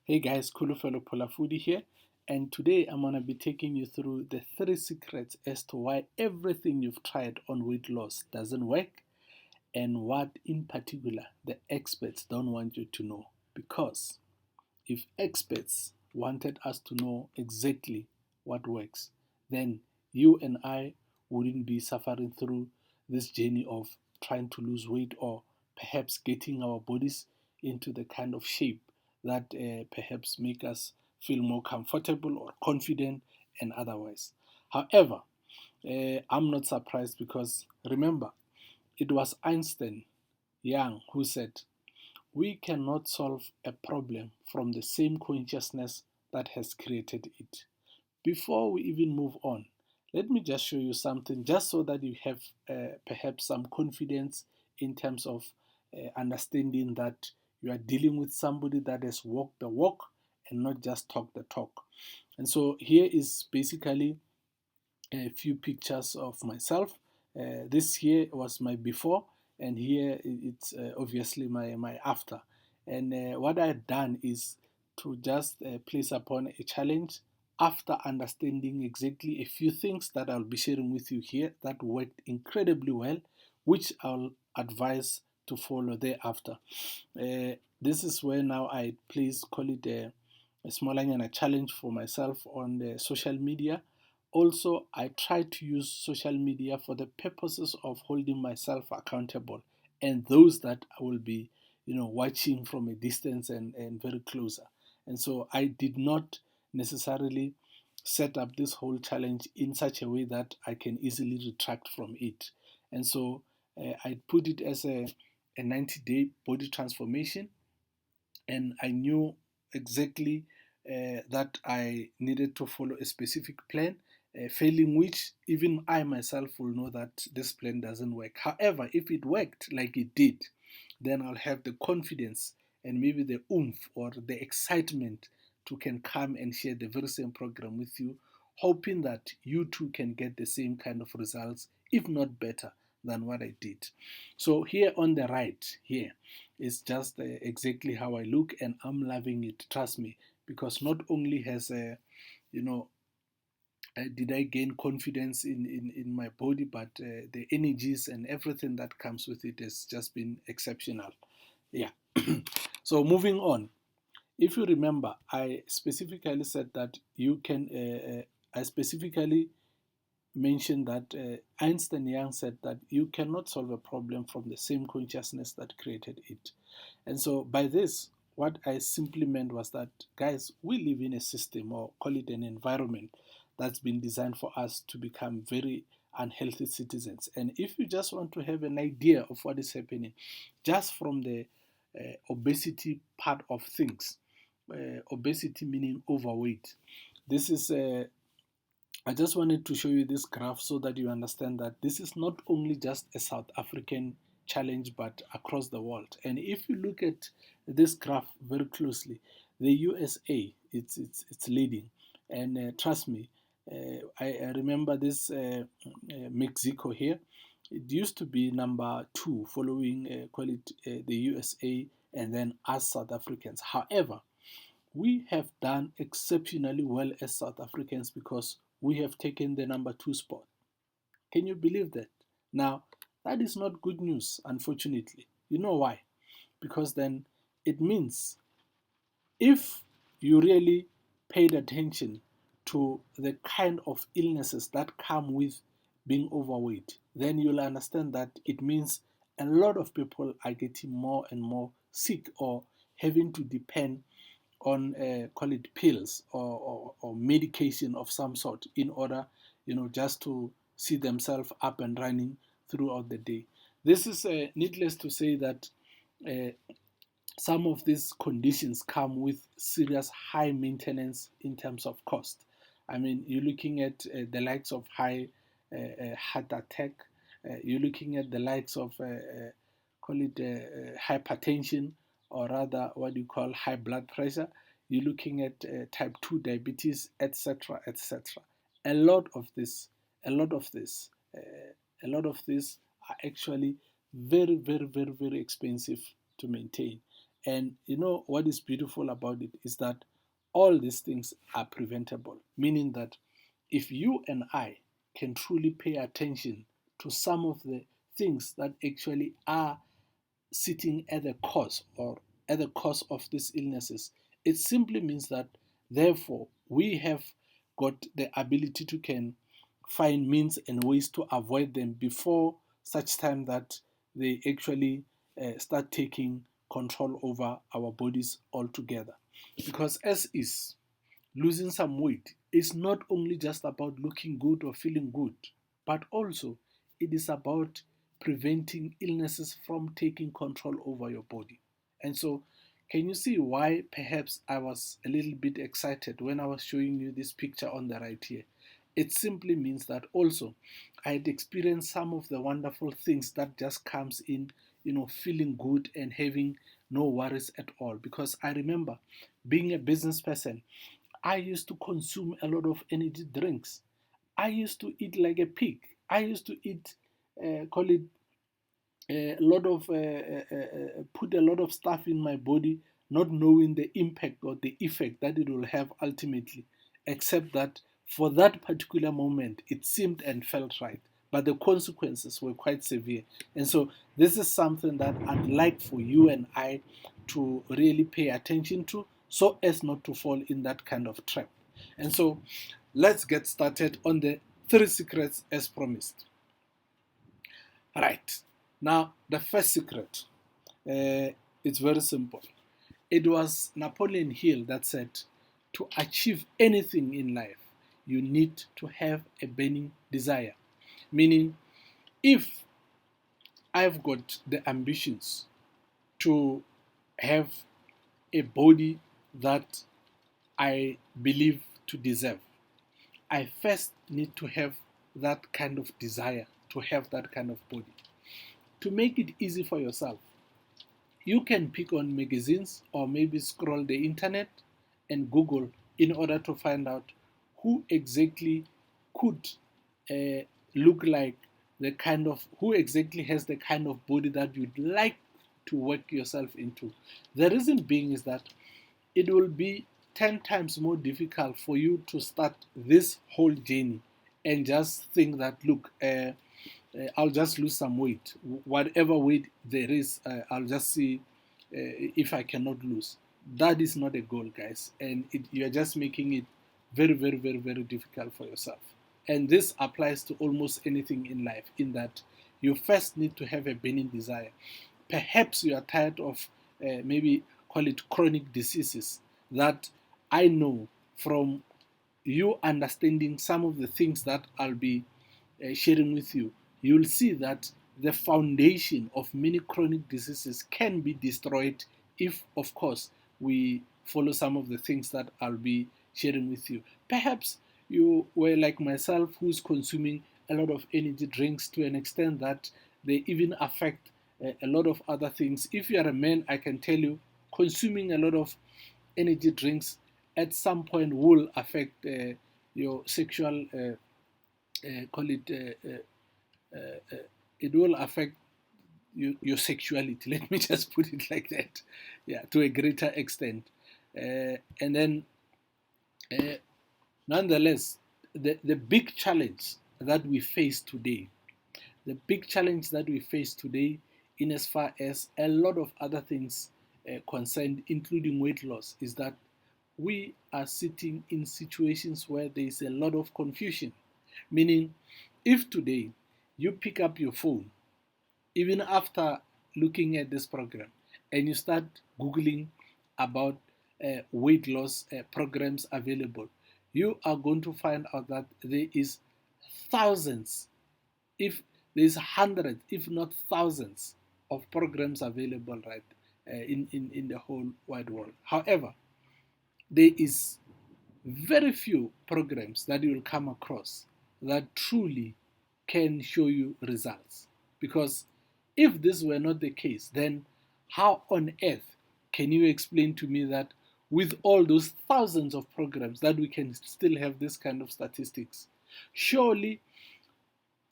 Hey guys, Kulufelo Polafudi here, and today I'm gonna be taking you through the 3 secrets as to why everything you've tried on weight loss doesn't work, and what in particular the experts don't want you to know. Because if experts wanted us to know exactly what works, then you and I wouldn't be suffering through this journey of trying to lose weight or perhaps getting our bodies into the kind of shape that perhaps make us feel more comfortable or confident and otherwise. However, I'm not surprised because remember, it was Einstein Young who said, we cannot solve a problem from the same consciousness that has created it. Before we even move on, let me just show you something just so that you have perhaps some confidence in terms of understanding that you are dealing with somebody that has walked the walk and not just talk the talk. And so here is basically a few pictures of myself. This here was my before, and here it's obviously my after. And what I've done is to just place upon a challenge after understanding exactly a few things that I'll be sharing with you here that worked incredibly well, which I'll advise to follow thereafter. This is where now I please call it a small and a challenge for myself on the social media. Also, I try to use social media for the purposes of holding myself accountable and those that I will be, watching from a distance and very closer. And so I did not necessarily set up this whole challenge in such a way that I can easily retract from it. And so I put it as a 90-day body transformation, and I knew exactly that I needed to follow a specific plan, failing which even I myself will know that this plan doesn't work. However, if it worked like it did, then I'll have the confidence and maybe the oomph or the excitement to can come and share the very same program with you, hoping that you too can get the same kind of results, if not better than what I did. So here on the right, here is just exactly how I look, and I'm loving it. Trust me, because not only has you know did I gain confidence in my body, but the energies and everything that comes with it has just been exceptional. Yeah. So moving on, if you remember, I specifically said that you can. I specifically mentioned that Einstein Young said that you cannot solve a problem from the same consciousness that created it. And so by this, what I simply meant was that, guys, we live in a system, or call it an environment, that's been designed for us to become very unhealthy citizens. And if you just want to have an idea of what is happening, just from the obesity part of things, obesity meaning overweight. This is I just wanted to show you this graph so that you understand that this is not only just a South African challenge but across the world. And if you look at this graph very closely, the USA it's leading, and trust me, I remember this Mexico here. It used to be number two, following call it the USA, and then us South Africans. However, we have done exceptionally well as South Africans because we have taken the number two spot. Can you believe that? Now, that is not good news, unfortunately. You know why? Because then it means if you really paid attention to the kind of illnesses that come with being overweight, then you'll understand that it means a lot of people are getting more and more sick or having to depend on call it pills or medication of some sort in order just to see themselves up and running throughout the day. This is needless to say that uh, some of these conditions come with serious high maintenance in terms of cost. I mean, you're looking at the likes of high heart attack. You're looking at the likes of call it hypertension, or rather what you call high blood pressure. You're looking at type 2 diabetes, etc., etc. A lot of this, a lot of this, a lot of this are actually very, very, very, very expensive to maintain. And you know what is beautiful about it is that all these things are preventable, meaning that if you and I can truly pay attention to some of the things that actually are sitting at the cause or at the cause of these illnesses, it simply means that therefore we have got the ability to can find means and ways to avoid them before such time that they actually start taking control over our bodies altogether. Because as is, losing some weight is not only just about looking good or feeling good, but also it is about preventing illnesses from taking control over your body. And so, can you see why perhaps I was a little bit excited when I was showing you this picture on the right here? It simply means that also I had experienced some of the wonderful things that just comes in, feeling good and having no worries at all. Because I remember being a business person, I used to consume a lot of energy drinks. I used to eat like a pig. I used to eat, call it a lot of put a lot of stuff in my body, not knowing the impact or the effect that it will have ultimately, except that for that particular moment it seemed and felt right, but the consequences were quite severe. And so this is something that I'd like for you and I to really pay attention to, so as not to fall in that kind of trap. And so let's get started on the three secrets as promised. Right. Now, the first secret, it's very simple. It was Napoleon Hill that said, to achieve anything in life, you need to have a burning desire. Meaning, if I've got the ambitions to have a body that I believe to deserve, I first need to have that kind of desire to have that kind of body. To make it easy for yourself, you can pick on magazines or maybe scroll the internet and Google in order to find out who exactly could uh, look like the kind of who exactly has the kind of body that you'd like to work yourself into. The reason being is that it will be 10 times more difficult for you to start this whole journey and just think that, look, I'll just lose some weight. Whatever weight there is, I'll just see if I cannot lose. That is not a goal, guys. And you're just making it very, very, very, very difficult for yourself. And this applies to almost anything in life, in that you first need to have a burning desire. Perhaps you are tired of maybe call it chronic diseases that I know from you understanding some of the things that I'll be sharing with you, you'll see that the foundation of many chronic diseases can be destroyed if, of course, we follow some of the things that I'll be sharing with you. Perhaps you were like myself, who's consuming a lot of energy drinks to an extent that they even affect a lot of other things. If you are a man, I can tell you, consuming a lot of energy drinks at some point will affect your sexual call it it will affect your sexuality. Let me just put it like that. Yeah, to a greater extent. And then, uh, nonetheless, the big challenge that we face today, the big challenge that we face today, in as far as a lot of other things concerned, including weight loss, is that we are sitting in situations where there is a lot of confusion. Meaning, if today you pick up your phone, even after looking at this program, and you start Googling about weight loss programs available, you are going to find out that there is thousands, if there's hundreds, if not thousands, of programs available right in the whole wide world. However, there is very few programs that you'll come across that truly can show you results. Because if this were not the case, then how on earth can you explain to me that with all those thousands of programs that we can still have this kind of statistics? Surely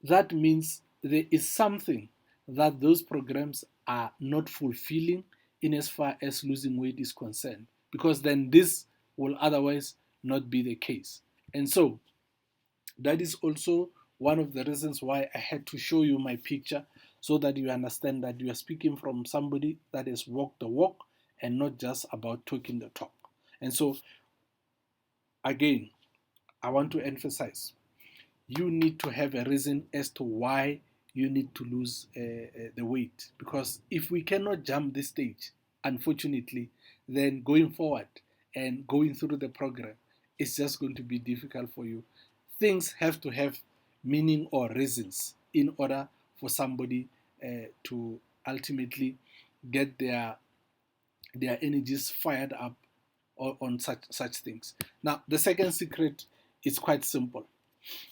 that means there is something that those programs are not fulfilling, in as far as losing weight is concerned, because then this will otherwise not be the case. And so that is also one of the reasons why I had to show you my picture, so that you understand that you are speaking from somebody that has walked the walk and not just about talking the talk. And so, again, I want to emphasize, you need to have a reason as to why you need to lose the weight. Because if we cannot jump this stage, unfortunately, then going forward and going through the program, it's just going to be difficult for you. Things have to have meaning or reasons in order for somebody to ultimately get their energies fired up on such things. Now, the second secret is quite simple.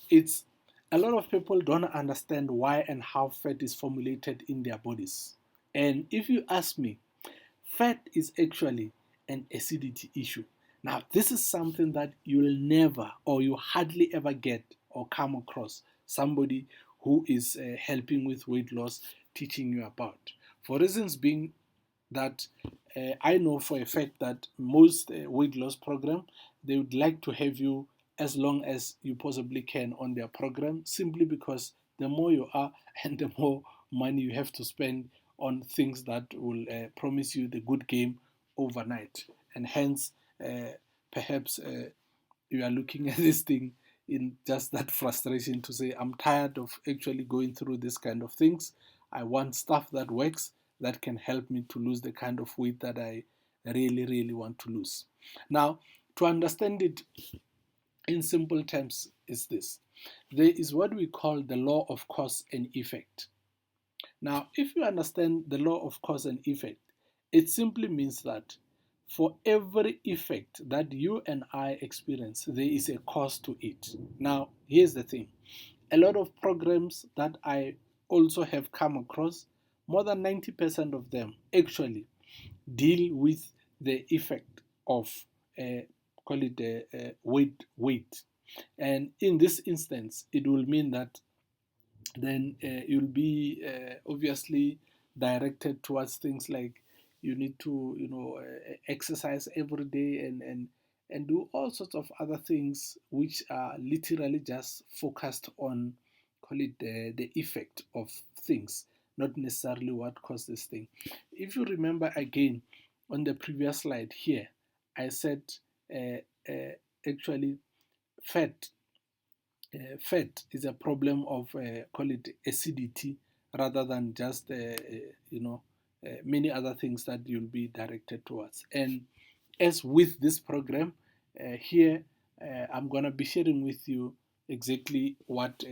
It's a lot of people don't understand why and how fat is formulated in their bodies. And if you ask me, fat is actually an acidity issue. Now, this is something that you'll never or you hardly ever get or come across somebody who is helping with weight loss teaching you about. For reasons being that I know for a fact that most weight loss program, they would like to have you as long as you possibly can on their program, simply because the more you are and the more money you have to spend on things that will promise you the good game overnight. And hence, perhaps you are looking at this thing in just that frustration to say, I'm tired of actually going through this kind of things. I want stuff that works, that can help me to lose the kind of weight that I really, really want to lose. Now, to understand it in simple terms, is this: there is what we call the law of cause and effect. Now, if you understand the law of cause and effect, it simply means that for every effect that you and I experience, there is a cause to it. Now, here's the thing: a lot of programs that I also have come across, more than 90% of them actually deal with the effect of call it weight. And in this instance, it will mean that then you'll be obviously directed towards things like you need to exercise every day and do all sorts of other things which are literally just focused on, call it the effect of things, not necessarily what caused this thing. If you remember again on the previous slide here, I said uh, actually fat fat is a problem of call it acidity, rather than just many other things that you'll be directed towards. And as with this program here, I'm going to be sharing with you exactly what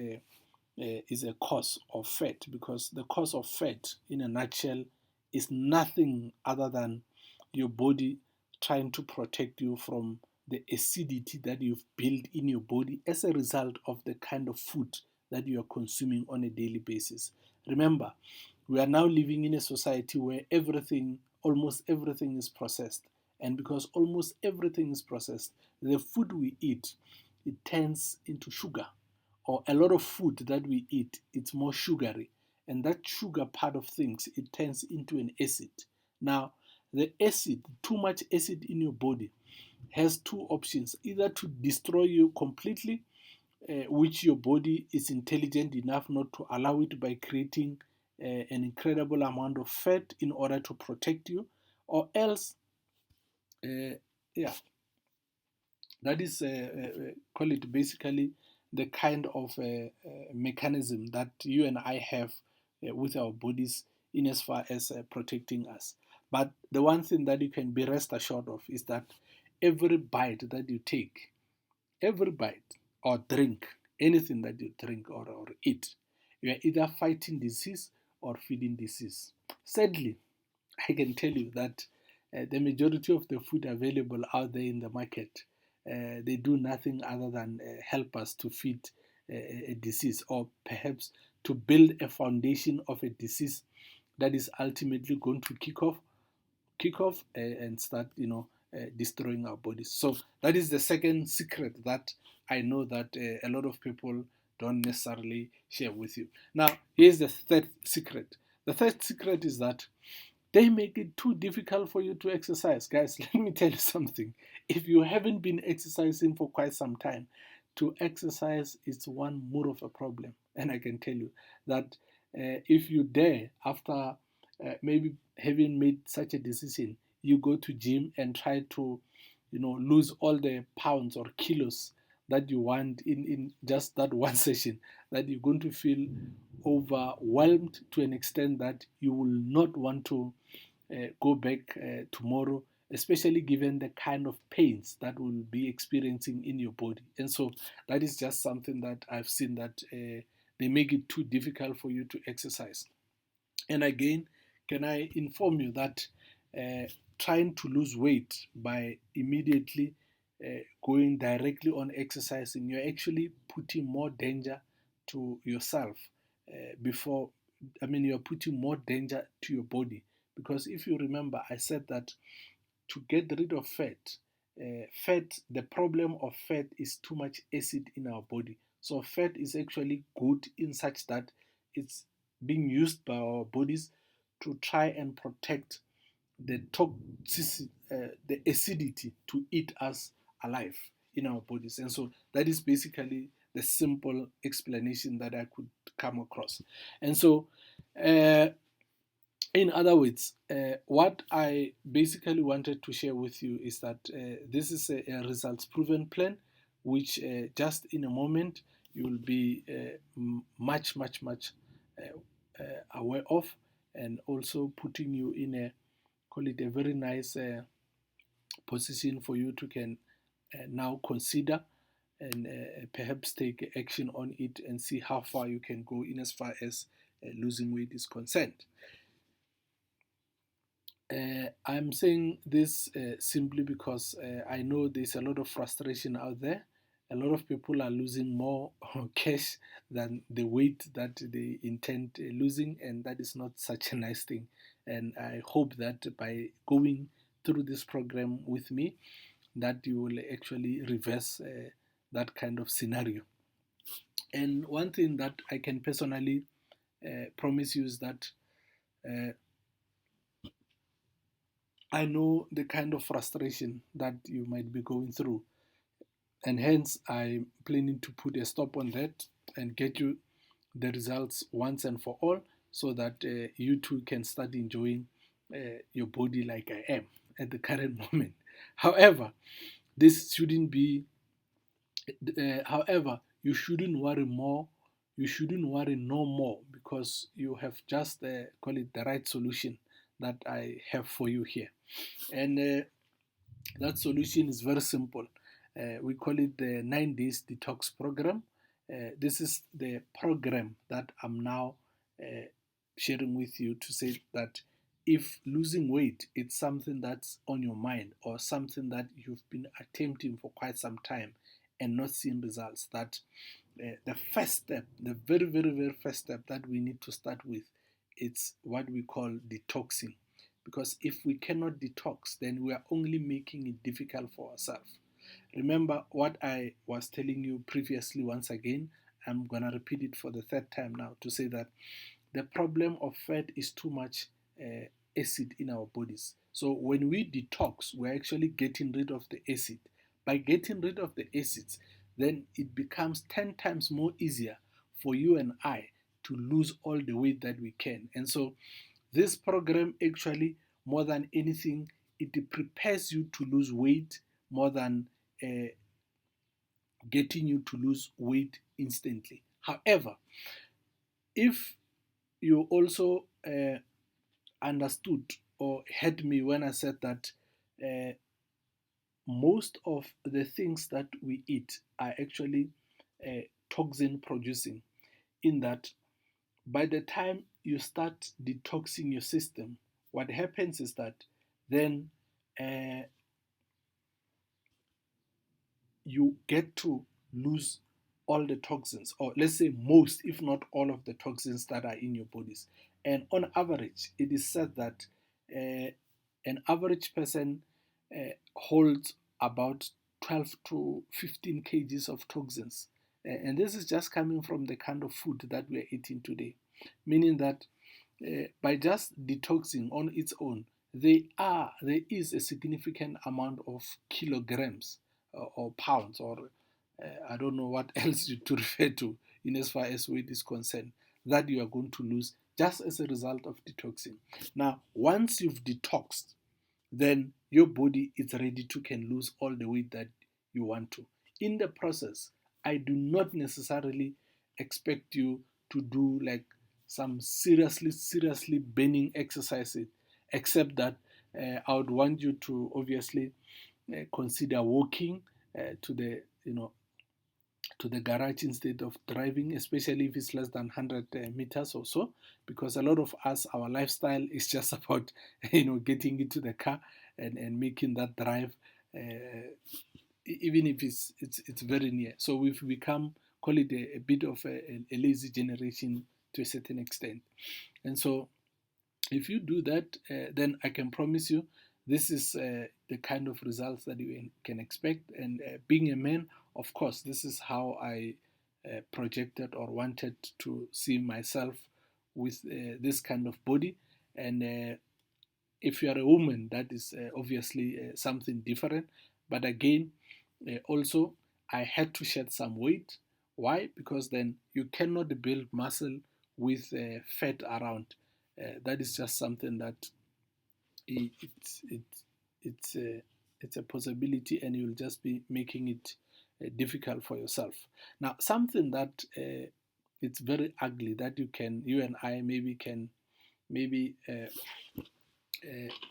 is a cause of fat, because the cause of fat in a nutshell is nothing other than your body trying to protect you from the acidity that you've built in your body as a result of the kind of food that you are consuming on a daily basis. Remember, we are now living in a society where almost everything is processed. And because almost everything is processed, the food we eat, it turns into sugar. Or a lot of food that we eat, it's more sugary. And that sugar part of things, it turns into an acid. Now, the acid, too much acid in your body, has two options: either to destroy you completely, which your body is intelligent enough not to allow it by creating an incredible amount of fat in order to protect you, or else, uh, yeah, that is, call it basically the kind of mechanism that you and I have with our bodies in as far as protecting us. But the one thing that you can be rest assured of is that every bite that you take, every bite or drink, anything that you drink or eat, you are either fighting disease or feeding disease. Sadly, I can tell you that the majority of the food available out there in the market, they do nothing other than help us to feed a disease, or perhaps to build a foundation of a disease that is ultimately going to kick off and start, destroying our bodies. So that is the second secret that I know that a lot of people don't necessarily share with you. Now, here's the third secret. The third secret is that They make it too difficult for you to exercise. Guys, let me tell you something. If you haven't been exercising for quite some time, to exercise is one more of a problem. And I can tell you that if you dare, after maybe having made such a decision, you go to gym and try to, lose all the pounds or kilos that you want in just that one session, that you're going to feel overwhelmed to an extent that you will not want to go back tomorrow, especially given the kind of pains that will be experiencing in your body. And so that is just something that I've seen, that they make it too difficult for you to exercise. And again, can I inform you that trying to lose weight by immediately going directly on exercising, you're actually putting more danger to yourself before, I mean, you're putting more danger to your body. Because if you remember, I said that to get rid of the problem of fat is too much acid in our body. So fat is actually good in such that it's being used by our bodies to try and protect the toxicity, the acidity to eat us alive in our bodies. And so that is basically the simple explanation that I could come across. And so uh, in other words, what I basically wanted to share with you is that this is a results proven plan, which just in a moment you will be much, much, much aware of, and also putting you in a, call it, a very nice position for you to can now consider and perhaps take action on it and see how far you can go in as far as losing weight is concerned. I'm saying this simply because I know there's a lot of frustration out there. A lot of people are losing more cash than the weight that they intend losing, and that is not such a nice thing. And I hope that by going through this program with me, that you will actually reverse that kind of scenario. And one thing that I can personally promise you is that uh, I know the kind of frustration that you might be going through, and hence I'm planning to put a stop on that and get you the results once and for all, so that you too can start enjoying your body like I am at the current moment. However, this shouldn't be, however, you shouldn't worry more. You shouldn't worry no more, because you have just call it the right solution that I have for you here. And that solution is very simple. We call it the 9 days detox program. This is the program that I'm now uh, sharing with you, to say that if losing weight it's something that's on your mind, or something that you've been attempting for quite some time and not seeing results, that the first step, the very, very, very first step that we need to start with, it's what we call detoxing. Because if we cannot detox, then we are only making it difficult for ourselves. Remember what I was telling you previously. Once again, I'm gonna repeat it for the third time now, to say that the problem of fat is too much acid in our bodies. So when we detox, we're actually getting rid of the acid. By getting rid of the acids, then it becomes 10 times more easier for you and I to lose all the weight that we can. And so this program actually, more than anything, it prepares you to lose weight more than uh, getting you to lose weight instantly. However, if you also understood or heard me when I said that uh, most of the things that we eat are actually toxin producing, in that by the time you start detoxing your system, what happens is that then uh, you get to lose all the toxins, or let's say most, if not all of the toxins that are in your bodies. And on average, it is said that an average person holds about 12 to 15 kgs of toxins. And this is just coming from the kind of food that we are eating today, meaning that by just detoxing on its own, there is a significant amount of kilograms or pounds, or I don't know what else to refer to in as far as weight is concerned, that you are going to lose just as a result of detoxing. Now, once you've detoxed, then your body is ready to can lose all the weight that you want to. In the process, I do not necessarily expect you to do like some seriously burning exercises, except that I would want you to obviously consider walking to the garage instead of driving, especially if it's less than 100 meters or so, because a lot of us, our lifestyle is just about getting into the car and making that drive, even if it's very near. So we've become, call it a bit of a lazy generation to a certain extent. And so if you do that, then I can promise you this is the kind of results that you can expect. And being a man, of course, this is how I projected or wanted to see myself with this kind of body. And if you are a woman, that is obviously something different. But again, also, I had to shed some weight. Why? Because then you cannot build muscle with fat around. That is just something that it's it's a possibility, and you'll just be making it difficult for yourself. Now, something that it's very ugly that you and I maybe can maybe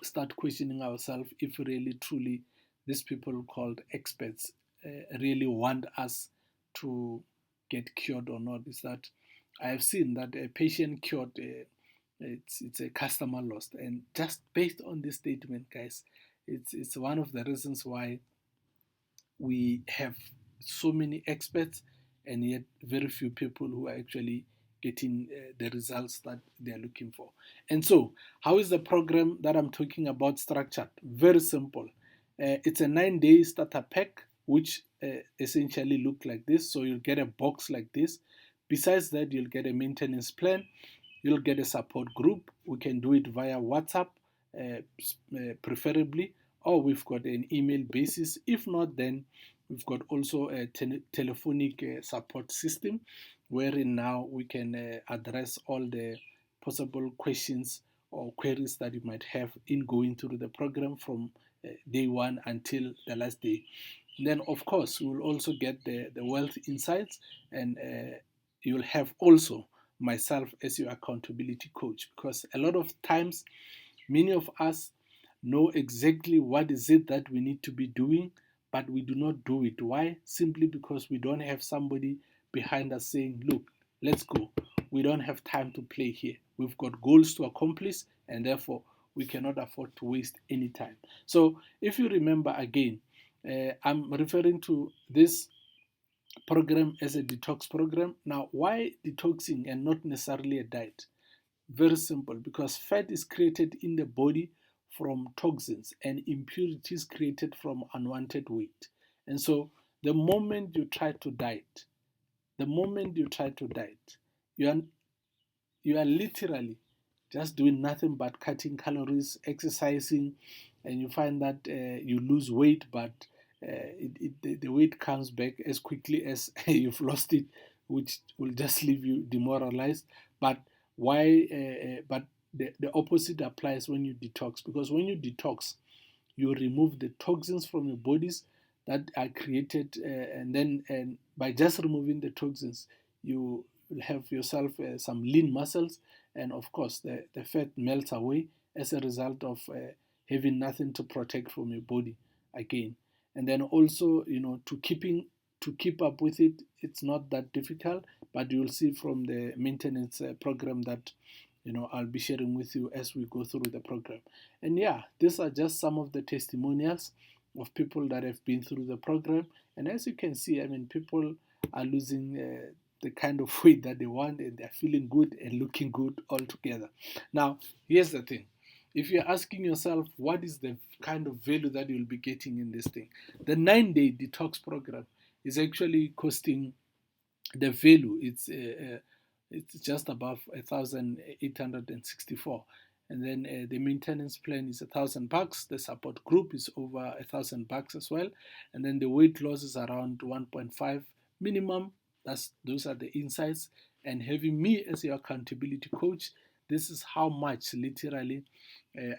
start questioning ourselves if really truly these people called experts really want us to get cured or not, is that I have seen that a patient cured, it's a customer lost. And just based on this statement, guys, it's one of the reasons why we have so many experts and yet very few people who are actually getting the results that they are looking for. And so, how is the program that I'm talking about structured? Very simple. It's a 9-day starter pack, which essentially look like this. So you'll get a box like this. Besides that, you'll get a maintenance plan. You'll get a support group. We can do it via WhatsApp, preferably, or we've got an email basis. If not, then we've got also a telephonic support system, wherein now we can address all the possible questions or queries that you might have in going through the program from day one until the last day. And then, of course, we will also get the wealth insights, and you'll have also myself as your accountability coach, because a lot of times many of us know exactly what is it that we need to be doing, but we do not do it. Why? Simply because we don't have somebody behind us saying, look, let's go. We don't have time to play here. We've got goals to accomplish, and therefore we cannot afford to waste any time. So if you remember again, I'm referring to this program as a detox program. Now, why detoxing and not necessarily a diet? Very simple, because fat is created in the body from toxins and impurities created from unwanted weight. And so the moment you try to diet, the moment you try to diet, you are you are literally just doing nothing but cutting calories, exercising, and you find that you lose weight, but the weight comes back as quickly as you've lost it, which will just leave you demoralized. But why? But the opposite applies when you detox, because when you detox, you remove the toxins from your bodies that are created, and by just removing the toxins, you will have yourself some lean muscles, and of course the fat melts away as a result of having nothing to protect from your body again. And then also, to keep up with it, it's not that difficult, but you'll see from the maintenance program that I'll be sharing with you as we go through the program. And yeah, these are just some of the testimonials of people that have been through the program. And as you can see, I mean, people are losing the kind of weight that they want, and they're feeling good and looking good altogether. Now, here's the thing. If you're asking yourself, what is the kind of value that you'll be getting in this thing? The 9-day detox program is actually costing the value. it's just above 1,864. And then the maintenance plan is $1,000. The support group is over $1,000 as well. And then the weight loss is around 1.5 minimum. Those are the insights. And having me as your accountability coach, this is how much literally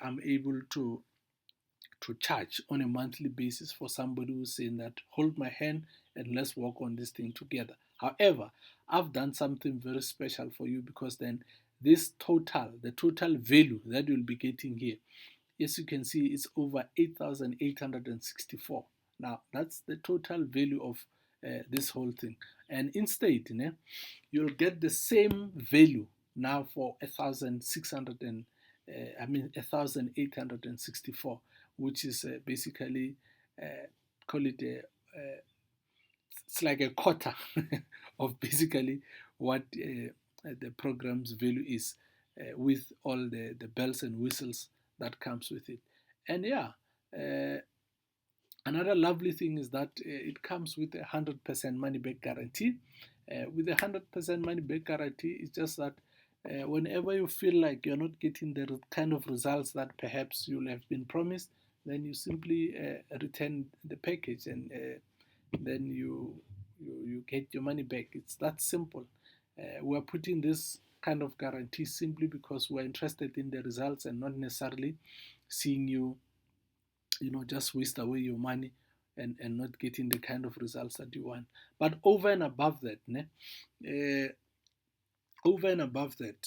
I'm able to charge on a monthly basis for somebody who's saying that hold my hand and let's work on this thing together. However, I've done something very special for you, because then the total value that you'll be getting here, as you can see, is over 8,864. Now, that's the total value of this whole thing. And instead, you'll get the same value now for 1,864, which is basically, call it it's like a quarter of basically what the program's value is, with all the bells and whistles that comes with it. And yeah, uh, another lovely thing is that it comes with 100% money back guarantee. With a 100% money back guarantee, it's just that whenever you feel like you're not getting the kind of results that perhaps you'll have been promised, then you simply return the package, and then you get your money back. It's that simple. We're putting this kind of guarantee simply because we're interested in the results, and not necessarily seeing you, just waste away your money and not getting the kind of results that you want. But over and above that,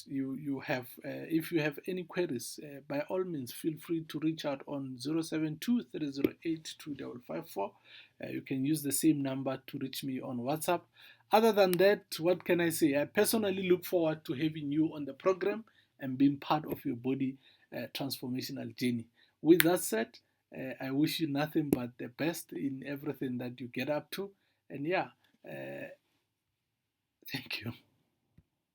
you have, if you have any queries, by all means feel free to reach out on 072 308 2554. You can use the same number to reach me on WhatsApp. Other than that, what can I say? I personally look forward to having you on the program and being part of your body transformational journey. With that said, I wish you nothing but the best in everything that you get up to. And yeah, thank you.